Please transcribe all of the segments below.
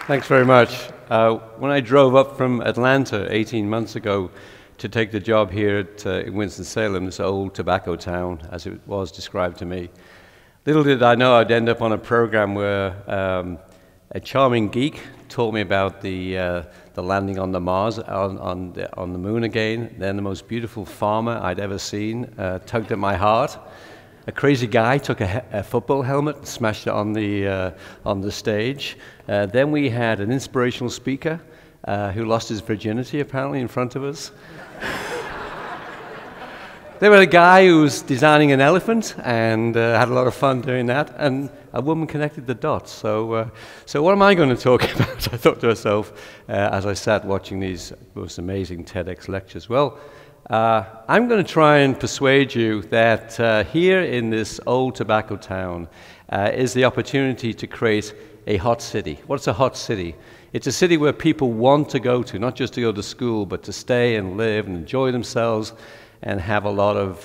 Thanks very much. When I drove up from Atlanta 18 months ago to take the job here in Winston-Salem, this old tobacco town, as it was described to me, little did I know I'd end up on a program where a charming geek taught me about the landing on the Mars, on the moon again. Then the most beautiful farmer I'd ever seen tugged at my heart. A crazy guy took a football helmet and smashed it on the stage. Then we had an inspirational speaker who lost his virginity apparently in front of us. There was a guy who was designing an elephant and had a lot of fun doing that, and a woman connected the dots. So what am I going to talk about? I thought to myself as I sat watching these most amazing TEDx lectures. Well, I'm going to try and persuade you that here in this old tobacco town is the opportunity to create a hot city. What's a hot city? It's a city where people want to go to, not just to go to school, but to stay and live and enjoy themselves and have a lot of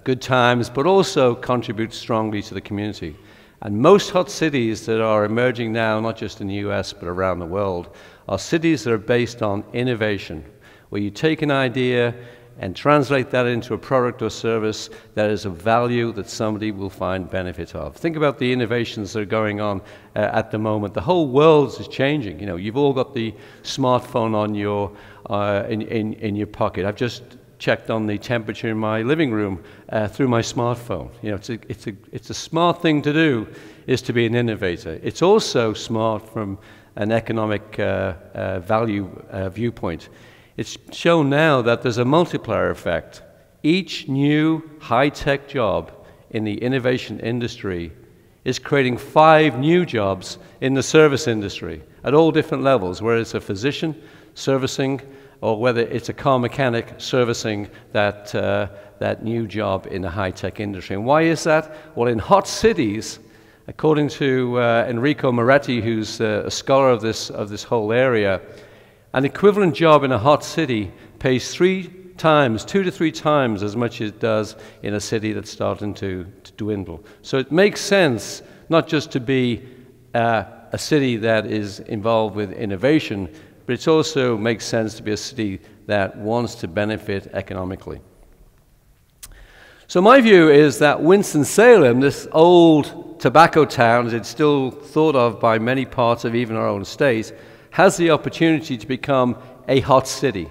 good times, but also contribute strongly to the community. And most hot cities that are emerging now, not just in the US, but around the world, are cities that are based on innovation, where you take an idea and translate that into a product or service that is of value that somebody will find benefit of. Think about the innovations that are going on at the moment. The whole world is changing. You know, you've all got the smartphone on your in your pocket. I've just checked on the temperature in my living room through my smartphone. You know, it's a smart thing to do, is to be an innovator. It's also smart from an economic value viewpoint. It's shown now that there's a multiplier effect. Each new high-tech job in the innovation industry is creating 5 new jobs in the service industry at all different levels, whether it's a physician servicing or whether it's a car mechanic servicing that new job in the high-tech industry. And why is that? Well, in hot cities, according to Enrico Moretti, who's a scholar of this whole area, an equivalent job in a hot city pays 2 to 3 times as much as it does in a city that's starting to dwindle. So it makes sense not just to be a city that is involved with innovation, but it also makes sense to be a city that wants to benefit economically. So my view is that Winston-Salem, this old tobacco town, as it's still thought of by many parts of even our own state, has the opportunity to become a hot city.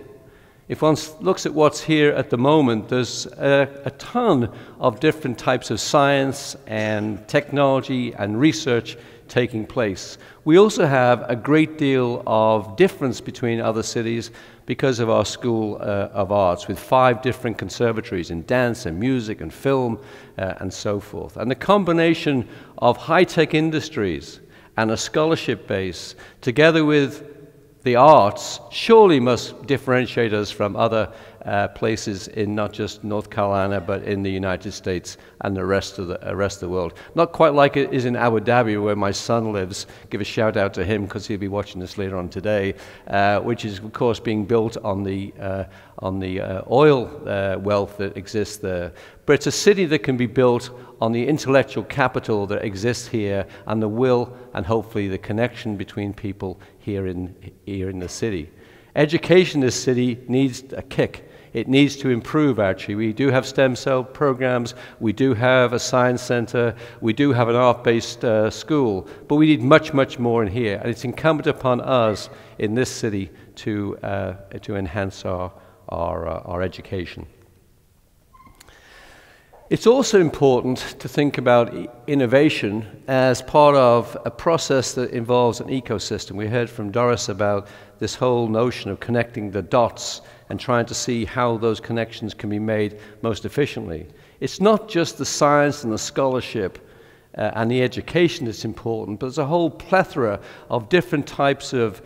If one looks at what's here at the moment, there's a ton of different types of science and technology and research taking place. We also have a great deal of difference between other cities because of our School of Arts, with 5 different conservatories in dance and music and film and so forth. And the combination of high-tech industries and a scholarship base, together with the arts, surely must differentiate us from other places in not just North Carolina, but in the United States and the rest of the world. Not quite like it is in Abu Dhabi, where my son lives. Give a shout out to him, because he'll be watching this later on today, which is, of course, being built on the oil wealth that exists there. But it's a city that can be built on the intellectual capital that exists here, and the will and hopefully the connection between people here in the city. Education in this city needs a kick. It needs to improve, actually. We do have stem cell programs, we do have a science center, we do have an art-based school, but we need much, much more in here. And it's incumbent upon us in this city to enhance our education. It's also important to think about innovation as part of a process that involves an ecosystem. We heard from Doris about this whole notion of connecting the dots and trying to see how those connections can be made most efficiently. It's not just the science and the scholarship and the education that's important, but there's a whole plethora of different types of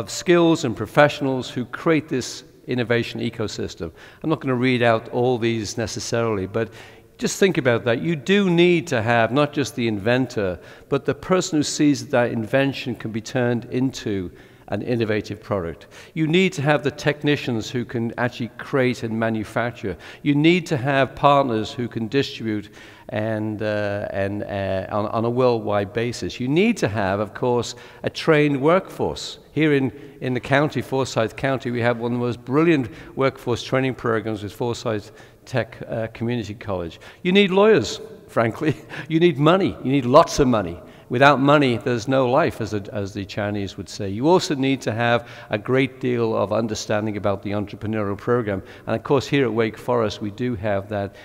skills and professionals who create this innovation ecosystem. I'm not going to read out all these necessarily, but just think about that. You do need to have not just the inventor, but the person who sees that invention can be turned into an innovative product. You need to have the technicians who can actually create and manufacture. You need to have partners who can distribute and on a worldwide basis. You need to have, of course, a trained workforce. Here in the county, Forsyth County, we have one of the most brilliant workforce training programs with Forsyth Tech Community College. You need lawyers, frankly. You need money. You need lots of money. Without money, there's no life, as the Chinese would say. You also need to have a great deal of understanding about the entrepreneurial program. And of course, here at Wake Forest, we do have that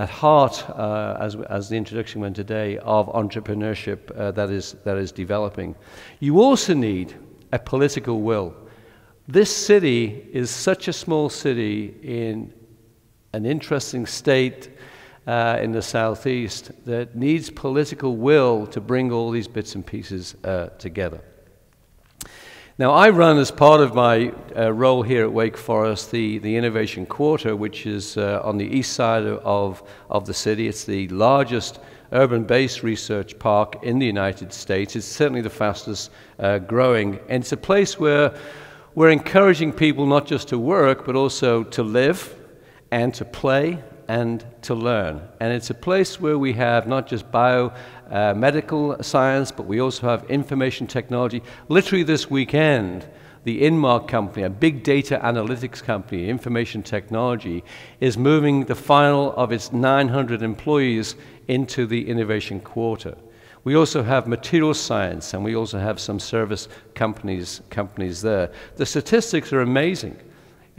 heart, as the introduction went today, of entrepreneurship that is developing. You also need a political will. This city is such a small city in an interesting state in the southeast that needs political will to bring all these bits and pieces together. Now, I run, as part of my role here at Wake Forest, the Innovation Quarter, which is on the east side of the city. It's the largest urban-based research park in the United States. It's certainly the fastest growing, and it's a place where we're encouraging people not just to work, but also to live and to play and to learn. And it's a place where we have not just biomedical science, but we also have information technology. Literally this weekend, the Inmark company, a big data analytics company, information technology, is moving the final of its 900 employees into the Innovation Quarter. We also have material science, and we also have some service companies there. The statistics are amazing.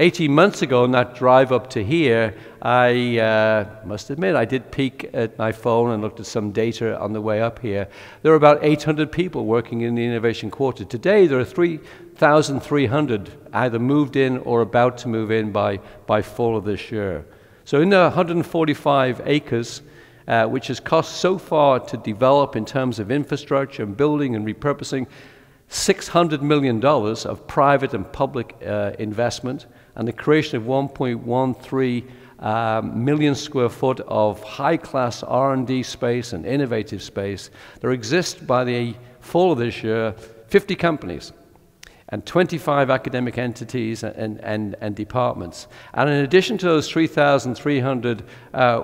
18 months ago, on that drive up to here, I must admit, I did peek at my phone and looked at some data on the way up here. There were about 800 people working in the Innovation Quarter. Today, there are 3,300 either moved in or about to move in by fall of this year. So in the 145 acres, which has cost so far to develop in terms of infrastructure and building and repurposing, $600 million of private and public investment, and the creation of 1.13 million square foot of high-class R&D space and innovative space. There exist, by the fall of this year, 50 companies and 25 academic entities and departments. And in addition to those 3,300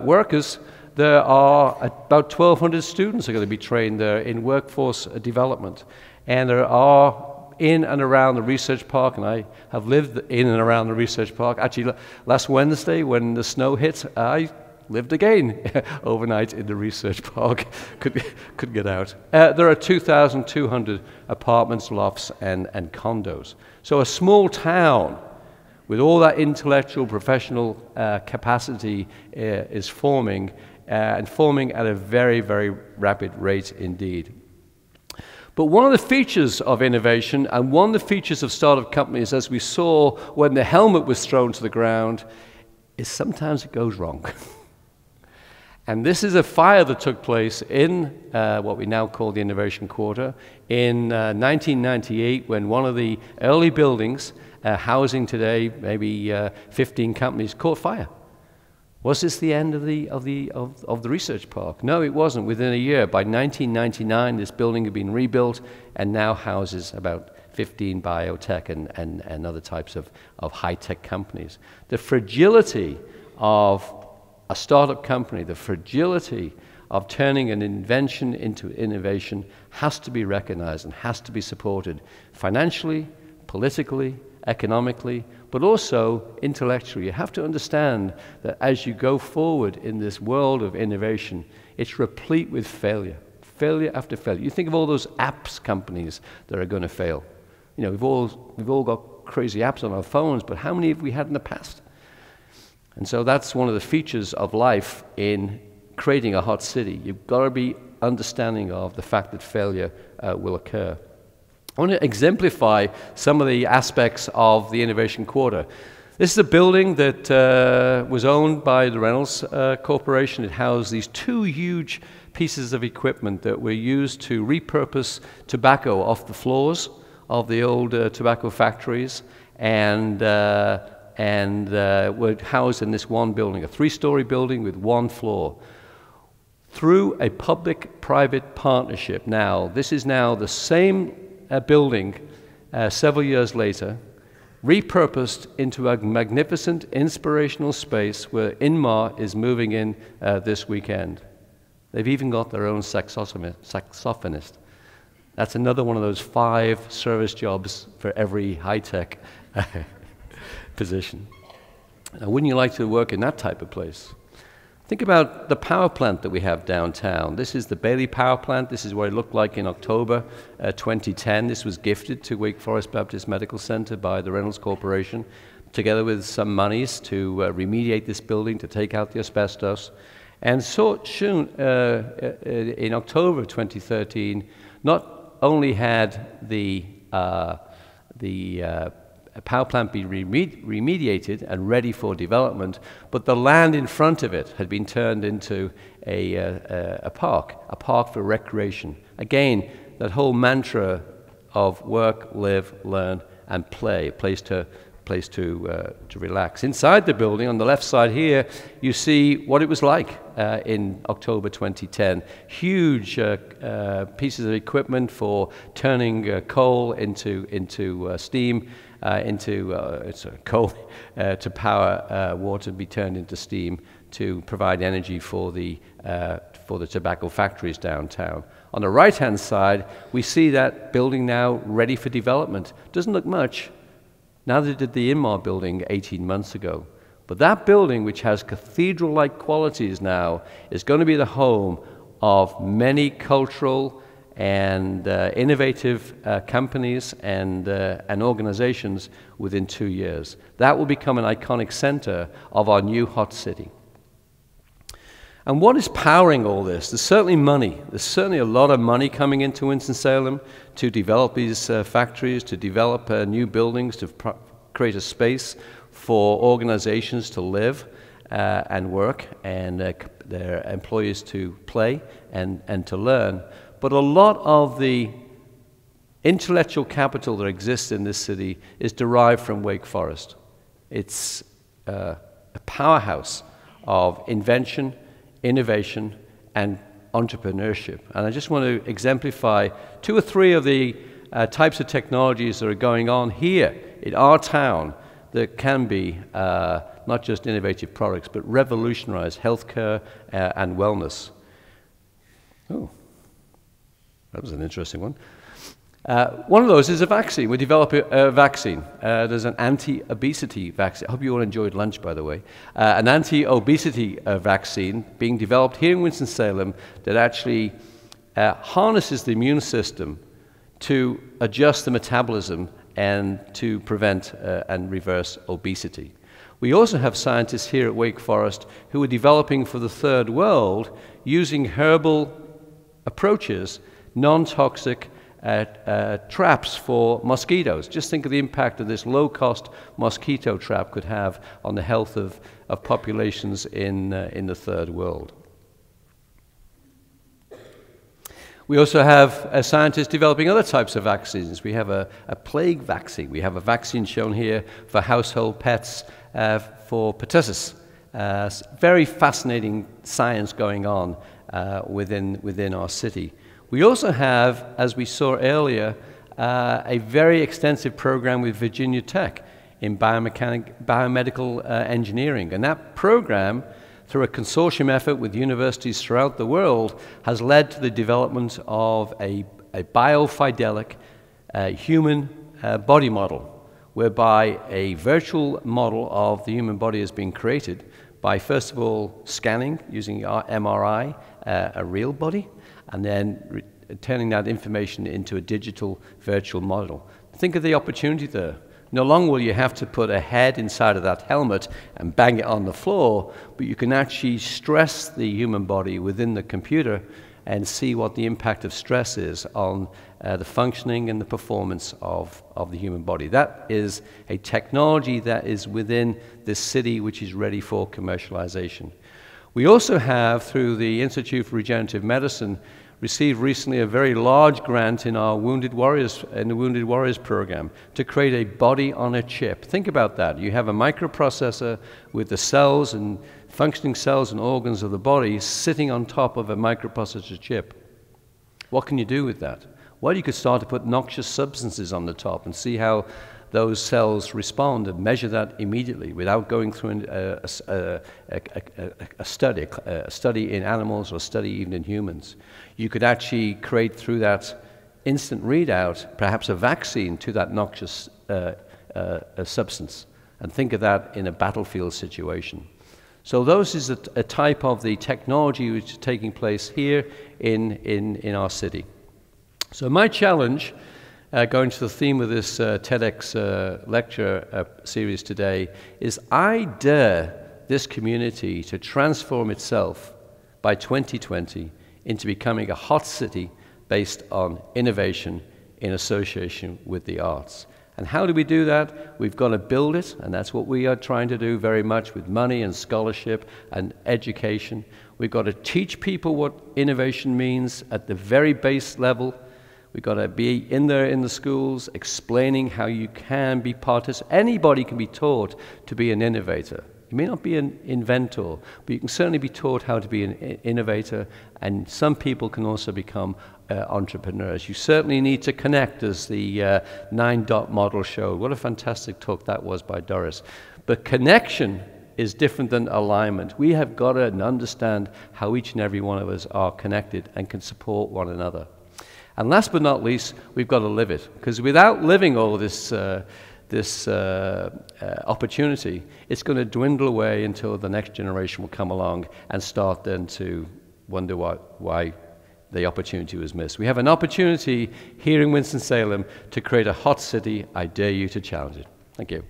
workers, there are about 1,200 students are going to be trained there in workforce development. And there are, in and around the research park, and I have lived in and around the research park. Actually, last Wednesday, when the snow hit, I lived again overnight in the research park. Could get out. There are 2,200 apartments, lofts, and condos. So a small town with all that intellectual, professional capacity is forming, and forming at a very, very rapid rate indeed. But one of the features of innovation, and one of the features of startup companies, as we saw when the helmet was thrown to the ground, is sometimes it goes wrong. And this is a fire that took place in what we now call the Innovation Quarter in 1998, when one of the early buildings, housing today maybe 15 companies, caught fire. Was this the end of the research park? No, it wasn't. Within a year, by 1999, this building had been rebuilt and now houses about 15 biotech and other types of high-tech companies. The fragility of a startup company, the fragility of turning an invention into innovation has to be recognized and has to be supported financially, politically, economically, but also intellectually. You have to understand that as you go forward in this world of innovation, it's replete with failure, failure after failure. You think of all those apps companies that are going to fail. You know, we've all got crazy apps on our phones, but how many have we had in the past? And so that's one of the features of life in creating a hot city. You've got to be understanding of the fact that failure will occur. I want to exemplify some of the aspects of the Innovation Quarter. This is a building that was owned by the Reynolds Corporation. It housed these two huge pieces of equipment that were used to repurpose tobacco off the floors of the old tobacco factories, and were housed in this one building, a three-story building with one floor. Through a public-private partnership now, this is now the same building several years later, repurposed into a magnificent, inspirational space where Inmar is moving in this weekend. They've even got their own saxophonist. That's another one of those 5 service jobs for every high-tech position. Now, wouldn't you like to work in that type of place? Think about the power plant that we have downtown. This is the Bailey Power Plant. This is what it looked like in October 2010. This was gifted to Wake Forest Baptist Medical Center by the Reynolds Corporation, together with some monies to remediate this building, to take out the asbestos. And so soon, in October 2013, not only had the power plant be remediated and ready for development, but the land in front of it had been turned into a park for recreation. Again, that whole mantra of work, live, learn, and play, a place to relax. Inside the building, on the left side here, you see what it was like in October 2010. Huge pieces of equipment for turning coal into steam, coal to power water to be turned into steam to provide energy for the tobacco factories downtown. On the right-hand side, we see that building now ready for development. Doesn't look much. Now they did the Inmar building 18 months ago. But that building, which has cathedral-like qualities now, is going to be the home of many cultural and innovative companies and organizations within 2 years. That will become an iconic center of our new hot city. And what is powering all this? There's certainly money. There's certainly a lot of money coming into Winston-Salem to develop these factories, to develop new buildings, to create a space for organizations to live and work, and their employees to play and to learn. But a lot of the intellectual capital that exists in this city is derived from Wake Forest. It's a powerhouse of invention, innovation, and entrepreneurship. And I just want to exemplify 2 or 3 of the types of technologies that are going on here in our town that can be not just innovative products, but revolutionize healthcare and wellness. Oh, that was an interesting one. One of those is a vaccine. We develop a vaccine. There's an anti-obesity vaccine. I hope you all enjoyed lunch, by the way. An anti-obesity vaccine being developed here in Winston-Salem that actually harnesses the immune system to adjust the metabolism and to prevent and reverse obesity. We also have scientists here at Wake Forest who are developing for the third world using herbal approaches, non-toxic traps for mosquitoes. Just think of the impact that this low-cost mosquito trap could have on the health of populations in the third world. We also have scientists developing other types of vaccines. We have a plague vaccine. We have a vaccine shown here for household pets for pertussis. Very fascinating science going on within our city. We also have, as we saw earlier, a very extensive program with Virginia Tech in biomedical engineering. And that program, through a consortium effort with universities throughout the world, has led to the development of a biofidelic human body model, whereby a virtual model of the human body is being created by, first of all, scanning using MRI, a real body, and then turning that information into a digital virtual model. Think of the opportunity there. No longer will you have to put a head inside of that helmet and bang it on the floor, but you can actually stress the human body within the computer and see what the impact of stress is on the functioning and the performance of the human body. That is a technology that is within this city which is ready for commercialization. We also have, through the Institute for Regenerative Medicine, received recently a very large grant in our Wounded Warriors program to create a body on a chip. Think about that. You have a microprocessor with the cells and functioning cells and organs of the body sitting on top of a microprocessor chip. What can you do with that? Well, you could start to put noxious substances on the top and see how those cells respond and measure that immediately without going through a study in animals or a study even in humans. You could actually create through that instant readout perhaps a vaccine to that noxious substance, and think of that in a battlefield situation. So those is a type of the technology which is taking place here in our city. So my challenge, going to the theme of this TEDx lecture series today, is I dare this community to transform itself by 2020 into becoming a hot city based on innovation in association with the arts. And how do we do that? We've got to build it, and that's what we are trying to do very much with money and scholarship and education. We've got to teach people what innovation means at the very base level. We've got to be in there in the schools explaining how you can be anybody can be taught to be an innovator. You may not be an inventor, but you can certainly be taught how to be an innovator, and some people can also become entrepreneurs. You certainly need to connect, as the 9-dot model showed. What a fantastic talk that was by Doris. But connection is different than alignment. We have got to understand how each and every one of us are connected and can support one another. And last but not least, we've got to live it, because without living all this opportunity, it's going to dwindle away until the next generation will come along and start then to wonder why the opportunity was missed. We have an opportunity here in Winston-Salem to create a hot city. I dare you to challenge it. Thank you.